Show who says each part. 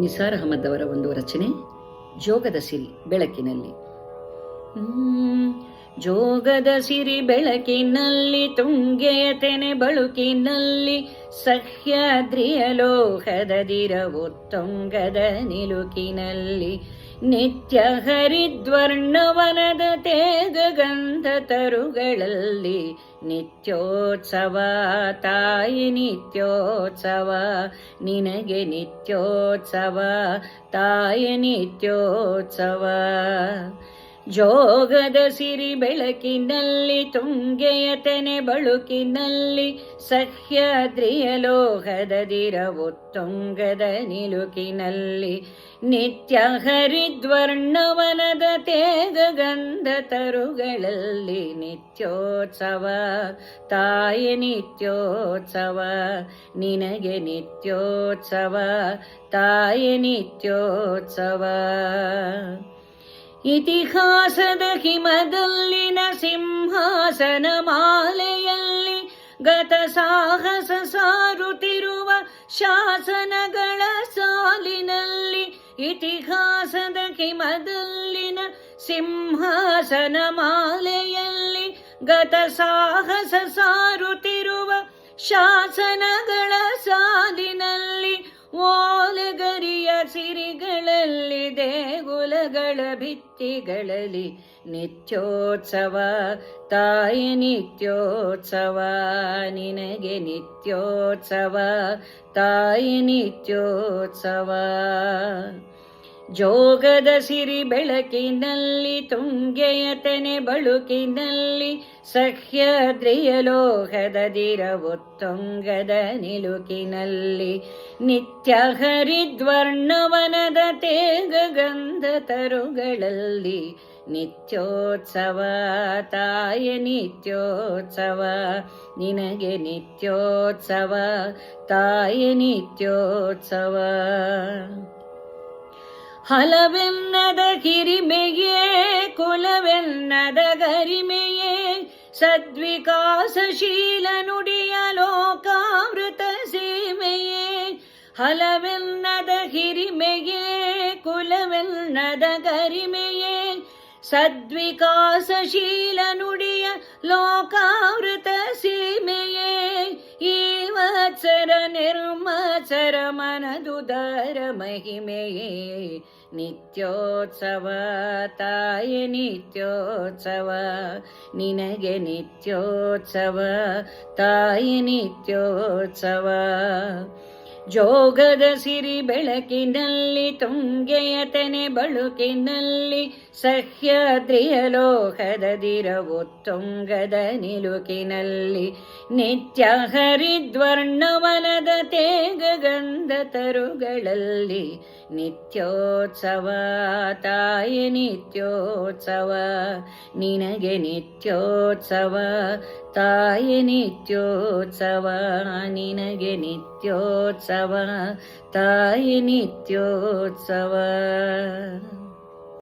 Speaker 1: ನಿಸಾರ್ ಅಹಮದ್ ಅವರ ಒಂದು ರಚನೆ ಜೋಗದ ಸಿರಿ ಬೆಳಕಿನಲ್ಲಿ. ಜೋಗದ ಸಿರಿ ಬೆಳಕಿನಲ್ಲಿ ತುಂಗೆಯ ತೆನೆ ಬಳುಕಿನಲ್ಲಿ ಸಹ್ಯಾದ್ರಿಯ ಲೋಹದದಿರವು ತೊಂಗದ ನಿಲುಕಿನಲ್ಲಿ ನಿತ್ಯ ಹರಿದ್ವರ್ಣವನದ ತೇಗ ಗಂಧ ತರುಗಳಲ್ಲಿ ನಿತ್ಯೋತ್ಸವ ತಾಯಿ ನಿತ್ಯೋತ್ಸವ ನಿನಗೆ ನಿತ್ಯೋತ್ಸವ ತಾಯಿ ನಿತ್ಯೋತ್ಸವ. ಜೋಗದ ಸಿರಿ ಬೆಳಕಿನಲ್ಲಿ ತುಂಗೆಯ ತೆನೆ ಬಳುಕಿನಲ್ಲಿ ಸಹ್ಯಾದ್ರಿಯ ಲೋಹದದಿರವು ತೊಂಗದ ನಿಲುಕಿನಲ್ಲಿ ನಿತ್ಯ ಹರಿದ್ವರ್ಣವನದ ತೇಗ ಗಂಧ ತರುಗಳಲ್ಲಿ ನಿತ್ಯೋತ್ಸವ ತಾಯಿ ನಿತ್ಯೋತ್ಸವ ನಿನಗೆ ನಿತ್ಯೋತ್ಸವ ತಾಯಿ ನಿತ್ಯೋತ್ಸವ. ಇತಿಹಾಸದ ಹಿಮದಲ್ಲಿನ ಸಿಂಹಾಸನ ಮಾಲೆಯಲ್ಲಿ ಗತ ಸಾಹಸ ಸಾರುತ್ತಿರುವ ಶಾಸನಗಳ ಸಾಲಿನಲ್ಲಿ ಇತಿಹಾಸದ ಹಿಮದಲ್ಲಿನ ಸಿಂಹಾಸನ ಮಾಲೆಯಲ್ಲಿ ಗತ ಸಾಹಸ ಸಾರುತ್ತಿರುವ ಶಾಸನಗಳ ಸಾಲಿನಲ್ಲಿ ಓಲೆಗರಿಯ ಸಿರಿಗಳಲ್ಲಿ ದೇಗುಲಗಳ ಭಿತ್ತಿಗಳಲ್ಲಿ ನಿತ್ಯೋತ್ಸವ ತಾಯಿ ನಿತ್ಯೋತ್ಸವ ನಿನಗೆ ನಿತ್ಯೋತ್ಸವ ತಾಯಿ ನಿತ್ಯೋತ್ಸವ. ಜೋಗದ ಸಿರಿ ಬೆಳಕಿನಲ್ಲಿ ತುಂಗೆಯ ತೆನೆ ಬಳುಕಿನಲ್ಲಿ ಸಹ್ಯಾದ್ರಿಯ ಲೋಹದದಿರವು ತೊಂಗದ ನಿಲುಕಿನಲ್ಲಿ ನಿತ್ಯ ಹರಿದ್ವರ್ಣವನದ ತೇಗ ಗಂಧ ತರುಗಳಲ್ಲಿ ನಿತ್ಯೋತ್ಸವ ತಾಯಿ ನಿತ್ಯೋತ್ಸವ ನಿನಗೆ ನಿತ್ಯೋತ್ಸವ ತಾಯಿ ನಿತ್ಯೋತ್ಸವ. ಹಲವೆನ್ನದ ಹಿರಿಮೆಯೇ ಕುಲವೆನ್ನದ ಗರಿಮೆಯೇ ಸದ್ವಿಕಾಸಶೀಲ ನುಡಿಯ ಲೋಕಾಮೃತ ಸೀಮೆಯೇ. ಹಲವೆನ್ನದ ಹಿರಿಮೆಯೇ ಕುಲವೆನ್ನದ ಗರಿಮೆಯೇ ಸದ್ವಿಕಾಸಶೀಲ ನುಡಿಯ ಲೋಕಾಮೃತ ಸೀಮೆಯೇ. ಈ ವತ್ಸರ ನಿರ್ಮತ್ಸರ ಮನದುದರ ಮಹಿಮೆಯೇ ನಿತ್ಯೋತ್ಸವ ತಾಯಿ ನಿತ್ಯೋತ್ಸವ ನಿನಗೆ ನಿತ್ಯೋತ್ಸವ ತಾಯಿ ನಿತ್ಯೋತ್ಸವ. ಜೋಗದ ಸಿರಿ ಬೆಳಕಿನಲ್ಲಿ ತುಂಗೆಯ ತೆನೆ ಬಳುಕಿನಲ್ಲಿ ಸಹ್ಯಾದ್ರಿಯ ಲೋಹದದಿರವು ತೊಂಗದ ನಿಲುಕಿನಲ್ಲಿ ನಿತ್ಯ ಹರಿದ್ವರ್ಣವನದ ತೇಗ ಗಂಧ ತರುಗಳಲ್ಲಿ ನಿತ್ಯೋತ್ಸವ ತಾಯಿ ನಿತ್ಯೋತ್ಸವ ನಿನಗೆ ನಿತ್ಯೋತ್ಸವ ತಾಯಿ ನಿತ್ಯೋತ್ಸವ ನಿನಗೆ ನಿತ್ಯೋತ್ಸವ ತಾಯಿ ನಿತ್ಯೋತ್ಸವ.